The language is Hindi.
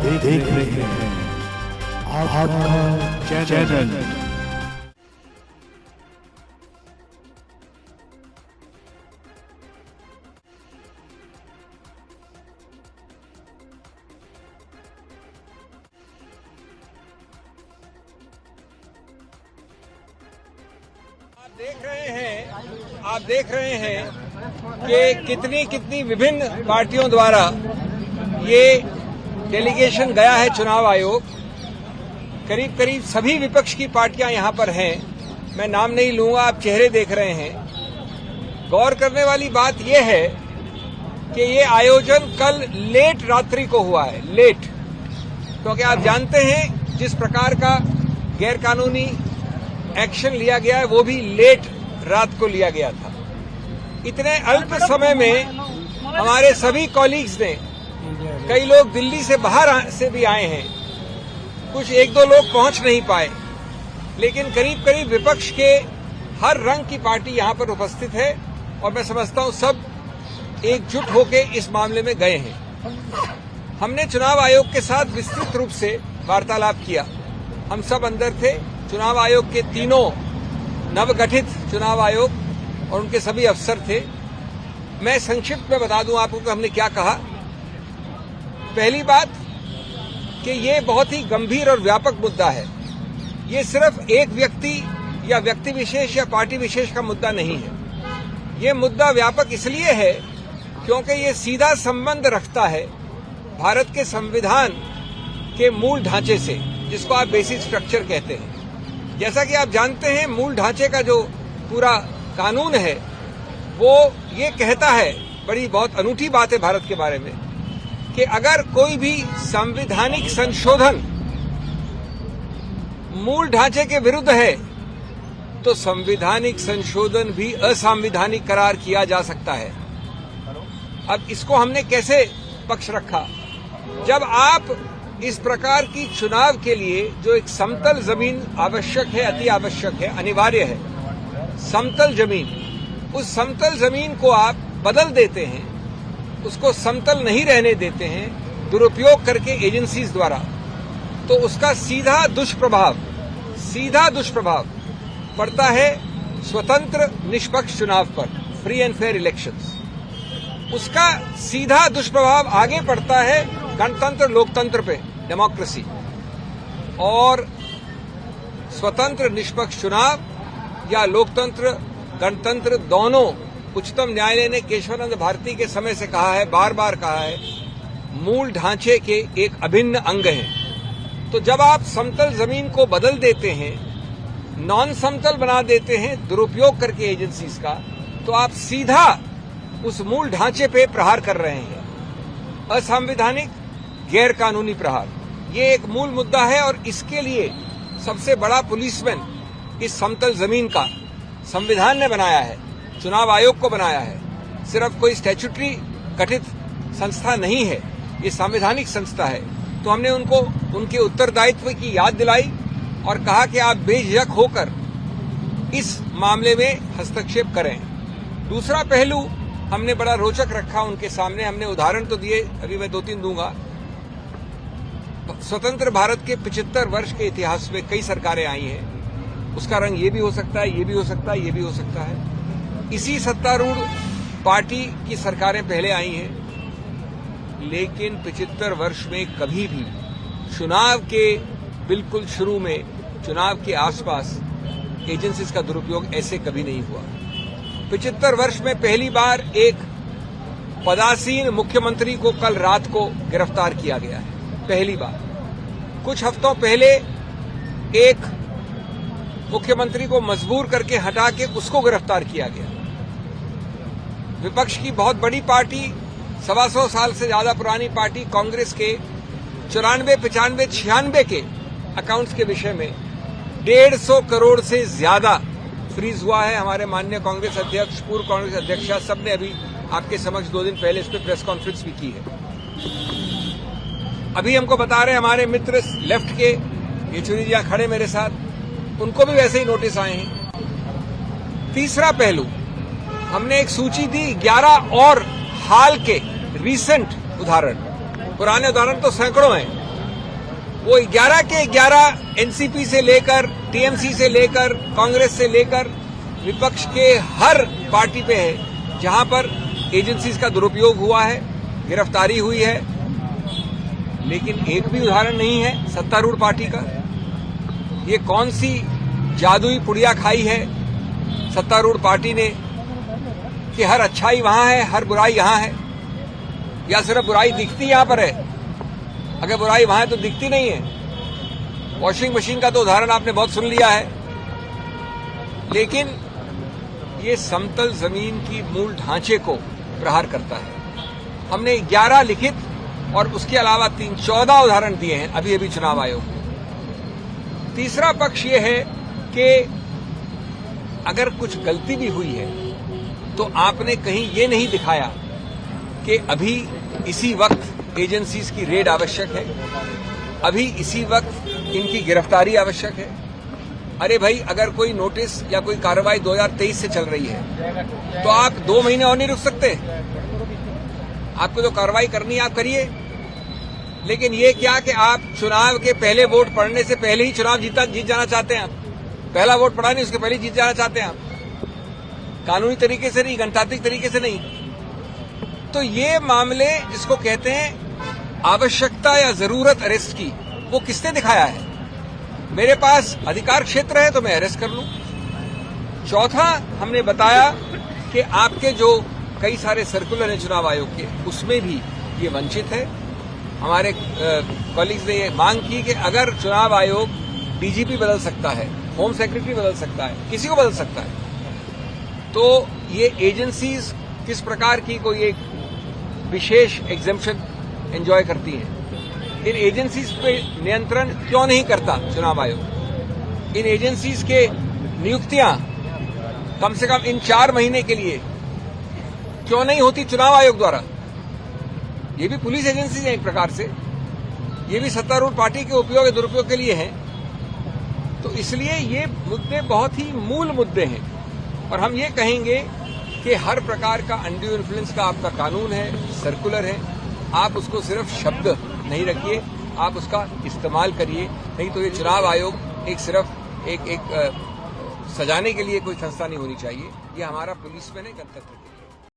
देख रहे हैं आपका चैनल। आप देख रहे हैं कि कितनी विभिन्न पार्टियों द्वारा ये डेलीगेशन गया है चुनाव आयोग। करीब सभी विपक्ष की पार्टियां यहां पर हैं। मैं नाम नहीं लूंगा, आप चेहरे देख रहे हैं। गौर करने वाली बात यह है कि ये आयोजन कल लेट रात्रि को हुआ है, लेट, क्योंकि आप जानते हैं जिस प्रकार का गैरकानूनी एक्शन लिया गया है वो भी लेट रात को लिया गया था। इतने अल्प समय में हमारे सभी कॉलीग्स ने, कई लोग दिल्ली से बाहर से भी आए हैं, कुछ एक दो लोग पहुंच नहीं पाए, लेकिन करीब विपक्ष के हर रंग की पार्टी यहां पर उपस्थित है और मैं समझता हूं सब एकजुट होकर इस मामले में गए हैं। हमने चुनाव आयोग के साथ विस्तृत रूप से वार्तालाप किया। हम सब अंदर थे। चुनाव आयोग के तीनों नवगठित चुनाव आयोग और उनके सभी अफसर थे। मैं संक्षिप्त में बता दूं आपको कि हमने क्या कहा। पहली बात कि ये बहुत ही गंभीर और व्यापक मुद्दा है। ये सिर्फ एक व्यक्ति या व्यक्ति विशेष या पार्टी विशेष का मुद्दा नहीं है। ये मुद्दा व्यापक इसलिए है क्योंकि ये सीधा संबंध रखता है भारत के संविधान के मूल ढांचे से, जिसको आप बेसिक स्ट्रक्चर कहते हैं। जैसा कि आप जानते हैं, मूल ढांचे का जो पूरा कानून है वो ये कहता है, बड़ी बहुत अनूठी बात है भारत के बारे में, कि अगर कोई भी संवैधानिक संशोधन मूल ढांचे के विरुद्ध है तो संवैधानिक संशोधन भी असंवैधानिक करार किया जा सकता है। अब इसको हमने कैसे पक्ष रखा? जब आप इस प्रकार की चुनाव के लिए जो एक समतल जमीन आवश्यक है, अति आवश्यक है, अनिवार्य है, समतल जमीन, उस समतल जमीन को आप बदल देते हैं, उसको समतल नहीं रहने देते हैं दुरुपयोग करके एजेंसीज द्वारा, तो उसका सीधा दुष्प्रभाव पड़ता है स्वतंत्र निष्पक्ष चुनाव पर, फ्री एंड फेयर इलेक्शंस। उसका सीधा दुष्प्रभाव आगे पड़ता है गणतंत्र लोकतंत्र पे, डेमोक्रेसी। और स्वतंत्र निष्पक्ष चुनाव या लोकतंत्र गणतंत्र दोनों, उच्चतम न्यायालय ने केशवानंद भारती के समय से कहा है, बार बार कहा है, मूल ढांचे के एक अभिन्न अंग हैं। तो जब आप समतल जमीन को बदल देते हैं, नॉन समतल बना देते हैं दुरुपयोग करके एजेंसीज का, तो आप सीधा उस मूल ढांचे पे प्रहार कर रहे हैं, असंवैधानिक गैरकानूनी प्रहार। ये एक मूल मुद्दा है और इसके लिए सबसे बड़ा पुलिसमैन इस समतल जमीन का संविधान ने बनाया है, चुनाव आयोग को बनाया है। सिर्फ कोई स्टैट्यूटरी गठित संस्था नहीं है, ये संवैधानिक संस्था है। तो हमने उनको उनके उत्तरदायित्व की याद दिलाई और कहा कि आप बेझिझक होकर इस मामले में हस्तक्षेप करें। दूसरा पहलू हमने बड़ा रोचक रखा उनके सामने। हमने उदाहरण तो दिए, अभी मैं 2-3 दूंगा। स्वतंत्र भारत के 75 वर्ष के इतिहास में कई सरकारें आई हैं। उसका रंग ये भी हो सकता है, ये भी हो सकता है, ये भी हो सकता है। इसी सत्तारूढ़ पार्टी की सरकारें पहले आई हैं, लेकिन 75 वर्ष में कभी भी चुनाव के बिल्कुल शुरू में, चुनाव के आसपास एजेंसीज का दुरुपयोग ऐसे कभी नहीं हुआ। 75 वर्ष में पहली बार एक पदासीन मुख्यमंत्री को कल रात को गिरफ्तार किया गया है, पहली बार। कुछ हफ्तों पहले एक मुख्यमंत्री को मजबूर करके हटा के उसको गिरफ्तार किया गया। विपक्ष की बहुत बड़ी पार्टी, 125 साल से ज्यादा पुरानी पार्टी कांग्रेस के 94, 95, 96 के अकाउंट्स के विषय में 150 करोड़ से ज्यादा फ्रीज हुआ है। हमारे माननीय कांग्रेस अध्यक्ष, पूर्व कांग्रेस अध्यक्षा, सबने अभी आपके समक्ष 2 दिन पहले इस पर प्रेस कॉन्फ्रेंस भी की है। अभी हमको बता रहे हमारे मित्र लेफ्ट के, येचुरी जी खड़े मेरे साथ, उनको भी वैसे ही नोटिस आए हैं। तीसरा पहलू, हमने एक सूची दी 11 और हाल के रीसेंट उदाहरण। पुराने उदाहरण तो सैकड़ों हैं, वो 11 के 11 एनसीपी से लेकर टीएमसी से लेकर कांग्रेस से लेकर विपक्ष के हर पार्टी पे है जहां पर एजेंसीज का दुरुपयोग हुआ है, गिरफ्तारी हुई है। लेकिन एक भी उदाहरण नहीं है सत्तारूढ़ पार्टी का। ये कौन सी जादुई पुड़िया खाई है सत्तारूढ़ पार्टी ने कि हर अच्छाई वहां है, हर बुराई यहां है, या सिर्फ बुराई दिखती यहां पर है? अगर बुराई वहां है तो दिखती नहीं है। वॉशिंग मशीन का तो उदाहरण आपने बहुत सुन लिया है, लेकिन ये समतल जमीन की मूल ढांचे को प्रहार करता है। हमने 11 लिखित और उसके अलावा 14 उदाहरण दिए हैं अभी अभी चुनाव आयोग को। तीसरा पक्ष ये है कि अगर कुछ गलती भी हुई है तो आपने कहीं ये नहीं दिखाया कि अभी इसी वक्त एजेंसीज की रेड आवश्यक है, अभी इसी वक्त इनकी गिरफ्तारी आवश्यक है। अरे भाई, अगर कोई नोटिस या कोई कार्रवाई 2023 से चल रही है तो आप 2 महीने और नहीं रुक सकते? आपको जो कार्रवाई करनी है आप करिए। लेकिन ये क्या कि आप चुनाव के पहले वोट पड़ने से पहले ही चुनाव जीत जाना चाहते हैं? आप पहला वोट पड़ा नहीं उसके पहले जीत जाना चाहते हैं? आप कानूनी तरीके से नहीं, गणतांत्रिक तरीके से नहीं। तो ये मामले जिसको कहते हैं आवश्यकता या जरूरत अरेस्ट की, वो किसने दिखाया है? मेरे पास अधिकार क्षेत्र है तो मैं अरेस्ट कर लूं। चौथा, हमने बताया कि आपके जो कई सारे सर्कुलर हैं चुनाव आयोग के, उसमें भी ये वंचित है। हमारे कॉलीग्स ने ये मांग की कि अगर चुनाव आयोग डीजीपी बदल सकता है, होम सेक्रेटरी बदल सकता है, किसी को बदल सकता है, तो ये एजेंसीज किस प्रकार की कोई एक विशेष एग्जेम्पशन एंजॉय करती हैं? इन एजेंसीज पे नियंत्रण क्यों नहीं करता चुनाव आयोग? इन एजेंसीज के नियुक्तियां कम से कम इन 4 महीने के लिए क्यों नहीं होती चुनाव आयोग द्वारा? ये भी पुलिस एजेंसीज हैं एक प्रकार से, ये भी सत्तारूढ़ पार्टी के उपयोग दुरुपयोग के लिए हैं। तो इसलिए ये मुद्दे बहुत ही मूल मुद्दे हैं और हम ये कहेंगे कि हर प्रकार का अनड्यू इन्फ्लुएंस का आपका कानून है, सर्कुलर है, आप उसको सिर्फ शब्द नहीं रखिए, आप उसका इस्तेमाल करिए। नहीं तो ये चुनाव आयोग एक सिर्फ एक सजाने के लिए कोई संस्था नहीं होनी चाहिए। ये हमारा पुलिस में नहीं, गणतंत्र